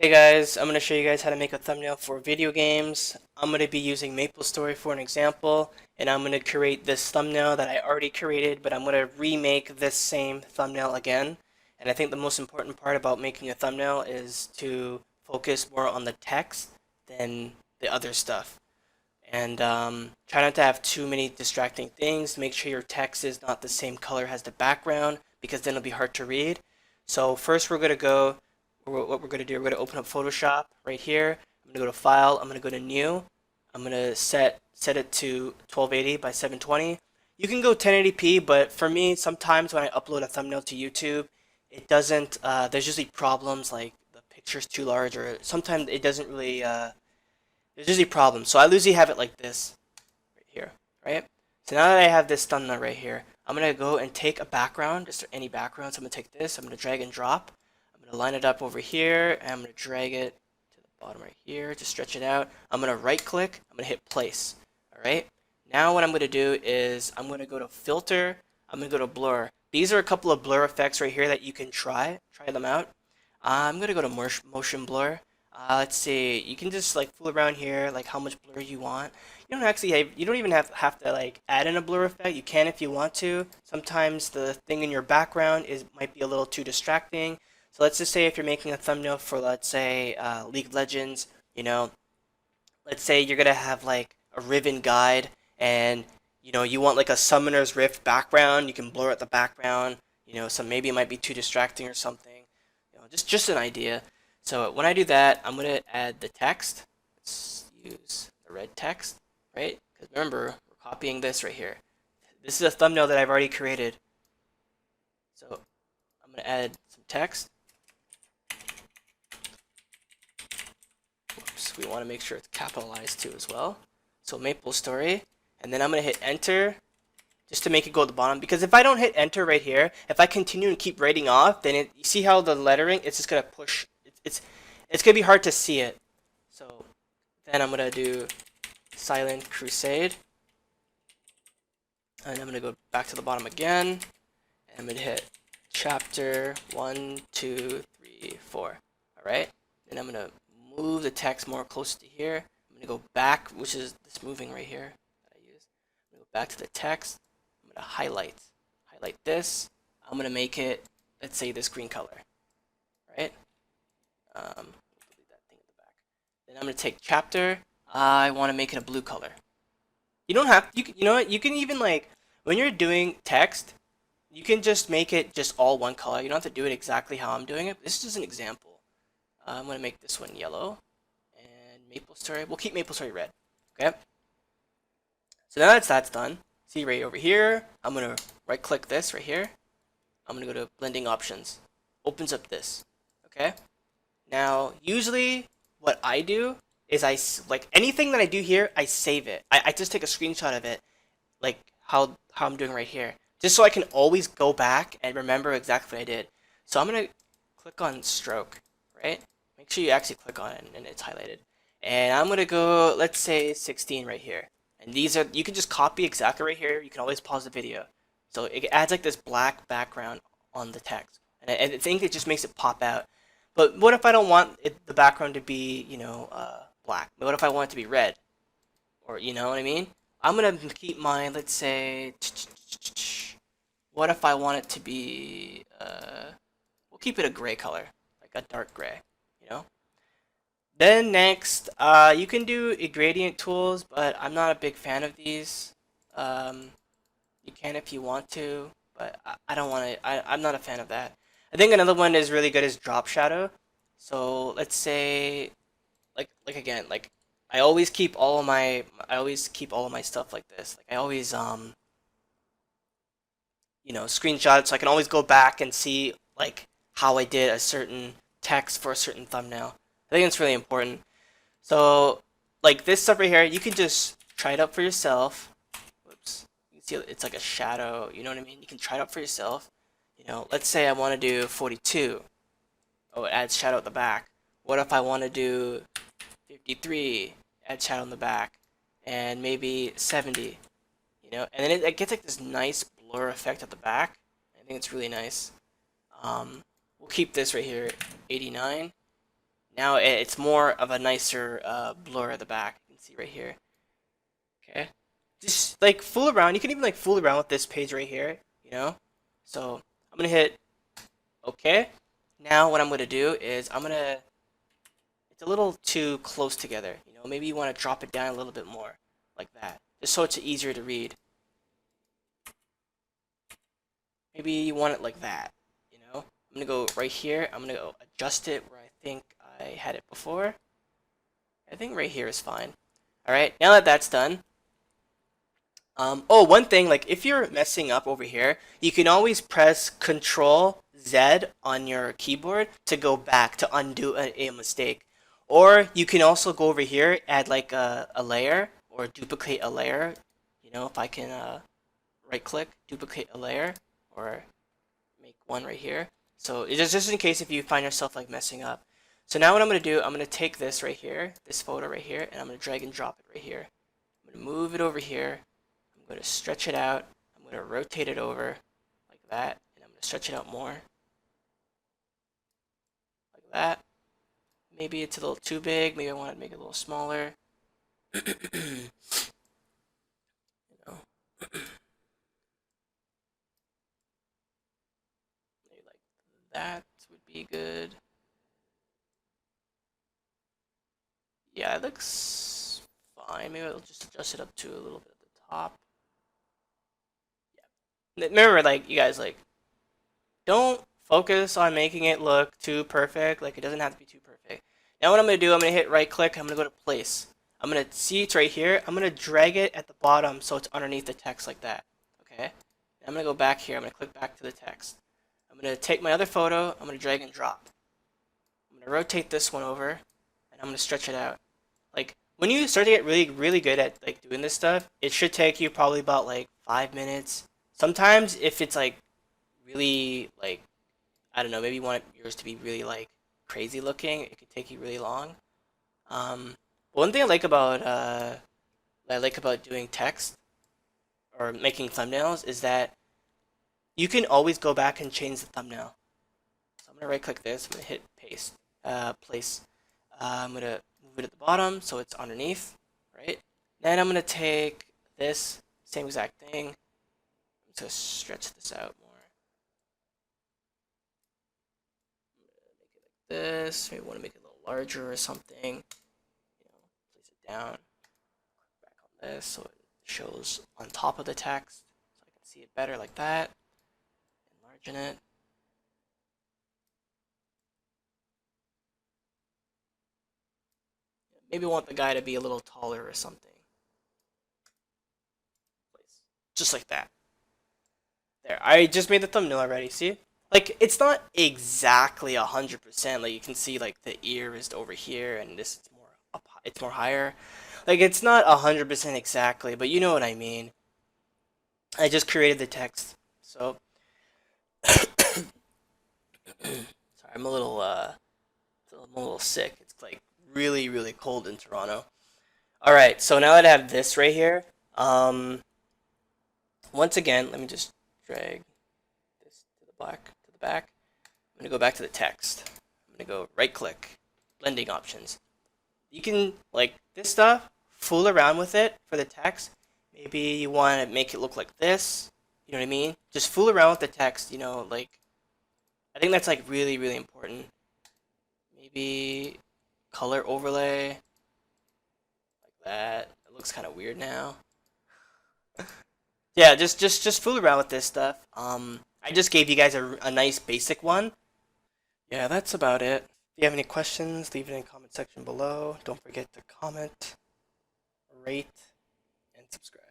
Hey guys, I'm going to show you guys how to make a thumbnail for video games. I'm going to be using Maplestory for an example, and I'm going to create this thumbnail that I already created, but I'm going to remake this same thumbnail again. And I think the most important part about making a thumbnail is to focus more on the text than the other stuff. And try not to have too many distracting things. Make sure your text is not the same color as the background, because then it'll be hard to read. So first we're going to go what we're going to do, we're going to open up Photoshop right here. I'm going to go to File. I'm going to go to New. I'm going to set it to 1280 by 720. You can go 1080p, but for me, sometimes when I upload a thumbnail to YouTube, it doesn't. There's usually problems like the picture's too large, or sometimes it doesn't really. There's usually problems, so I usually have it like this right here, right? So now that I have this thumbnail right here, I'm going to go and take a background, just any background. So I'm going to take this. I'm going to drag and drop. I'm going to line it up over here, and I'm going to drag it to the bottom right here to stretch it out. I'm going to right click. I'm going to hit place. All right. Now what I'm going to do is I'm going to go to filter. I'm going to go to blur. These are a couple of blur effects right here that you can try them out. I'm going to go to motion blur. Let's see. You can just like fool around here, like how much blur you want. You don't even have to like add in a blur effect. You can if you want to. Sometimes the thing in your background might be a little too distracting. So let's just say if you're making a thumbnail for, let's say, League of Legends, let's say you're gonna have like a Riven guide, and you want like a Summoner's Rift background. You can blur out the background. So maybe it might be too distracting or something. Just an idea. So when I do that, I'm gonna add the text. Let's use the red text, right? Because remember, we're copying this right here. This is a thumbnail that I've already created. So I'm gonna add some text. Whoops, we want to make sure it's capitalized too as well. So Maplestory, and then I'm gonna hit enter just to make it go to the bottom. Because if I don't hit enter right here, if I continue and keep writing off, then you see how the lettering, it's just gonna push. It's gonna be hard to see it. So then I'm gonna do Silent Crusade, and I'm gonna go back to the bottom again, and I'm gonna hit chapter 1, 2, 3, 4. All right. Then I'm gonna move the text more close to here. I'm gonna go back, which is this moving right here that I use. I'm gonna go back to the text. I'm gonna highlight this. I'm gonna make it, let's say, this green color, right? Delete that thing in the back. Then I'm gonna take chapter. I want to make it a blue color. You don't have, you know what? You can even like when you're doing text, you can just make it just all one color. You don't have to do it exactly how I'm doing it. This is just an example. I'm gonna make this one yellow, and Maplestory. We'll keep Maplestory red. Okay. So now that's done. See right over here. I'm gonna right click this right here. I'm gonna go to blending options. Opens up this. Okay. Now, usually what I do is like anything that I do here, I save it. I just take a screenshot of it, like how I'm doing right here, just so I can always go back and remember exactly what I did. So I'm gonna click on stroke, right? Make sure you actually click on it and it's highlighted. And I'm gonna go, let's say 16 right here. And these are, you can just copy exactly right here. You can always pause the video. So it adds like this black background on the text. And I think it just makes it pop out. But what if I don't want the background to be, black? What if I want it to be red? Or, you know what I mean? I'm going to keep mine, let's say, what if I want it to be, we'll keep it a gray color, like a dark gray, you know? Then next, you can do gradient tools, but I'm not a big fan of these. You can if you want to, but I don't want to, I'm not a fan of that. I think another one is really good is drop shadow. So let's say, like again, like I always keep all of my stuff like this. Like I always screenshot it so I can always go back and see like how I did a certain text for a certain thumbnail. I think it's really important. So like this stuff right here, you can just try it out for yourself. Whoops. You can see it's like a shadow, you know what I mean? You can try it out for yourself. Let's say I want to do 42. Oh, it adds shadow at the back. What if I want to do 53? Add shadow in the back. And maybe 70. And then it gets like this nice blur effect at the back. I think it's really nice. We'll keep this right here, 89. Now it's more of a nicer blur at the back. You can see right here. Okay. Just like fool around. You can even like fool around with this page right here, you know? So I'm gonna hit OK. Now what I'm gonna do is it's a little too close together. Maybe you want to drop it down a little bit more, like that, just so it's easier to read. Maybe you want it like that, I'm gonna go right here. I'm gonna go adjust it where I think I had it before. I think right here is fine. All right, now that that's done, oh, one thing, like if you're messing up over here, you can always press Control Z on your keyboard to go back to undo a mistake. Or you can also go over here, add like a layer or duplicate a layer. If I can right click, duplicate a layer, or make one right here. So it's just in case if you find yourself like messing up. So now what I'm going to do, I'm going to take this right here, this photo right here, and I'm going to drag and drop it right here. I'm going to move it over here. I'm going to stretch it out. I'm going to rotate it over like that, and I'm going to stretch it out more like that. Maybe it's a little too big. Maybe I want to make it a little smaller. you know, maybe like that would be good. Yeah, it looks fine. Maybe I'll just adjust it up to a little bit at the top. Yeah. Remember, like, you guys, like, don't focus on making it look too perfect. Like, it doesn't have to be too perfect. Now what I'm going to do, I'm going to hit right click. I'm going to go to place. I'm going to see it's right here. I'm going to drag it at the bottom so it's underneath the text like that. Okay? I'm going to go back here. I'm going to click back to the text. I'm going to take my other photo. I'm going to drag and drop. I'm going to rotate this one over, and I'm going to stretch it out. Like, when you start to get really, really good at like doing this stuff, it should take you probably about like 5 minutes. Sometimes if it's like really like, I don't know, maybe you want yours to be really like crazy looking, it could take you really long. One thing I like about doing text or making thumbnails is that you can always go back and change the thumbnail. So I'm gonna right click this. I'm gonna hit paste, place. I'm gonna move it at the bottom so it's underneath, right? Then I'm gonna take this same exact thing. I'm just gonna stretch this out more. Make it like this. Maybe want to make it a little larger or something. Place it down. Back on this so it shows on top of the text, so I can see it better like that. Enlargen it. Maybe want the guy to be a little taller or something. Just like that. There, I just made the thumbnail already, see? Like, it's not exactly 100%, like you can see like the ear is over here and this is more up, it's more higher. Like, it's not 100% exactly, but you know what I mean. I just created the text. So, sorry, I'm a little sick. It's like really, really cold in Toronto. All right, so now that I have this right here, once again, let me just drag this to the back. I'm gonna go back to the text. I'm gonna go right click, blending options. You can like this stuff, fool around with it for the text. Maybe you want to make it look like this. You know what I mean? Just fool around with the text. Like I think that's like really, really important. Maybe color overlay like that. It looks kind of weird now. Yeah, just fool around with this stuff. I just gave you guys a nice basic one. Yeah, that's about it. If you have any questions, leave it in the comment section below. Don't forget to comment, rate, and subscribe.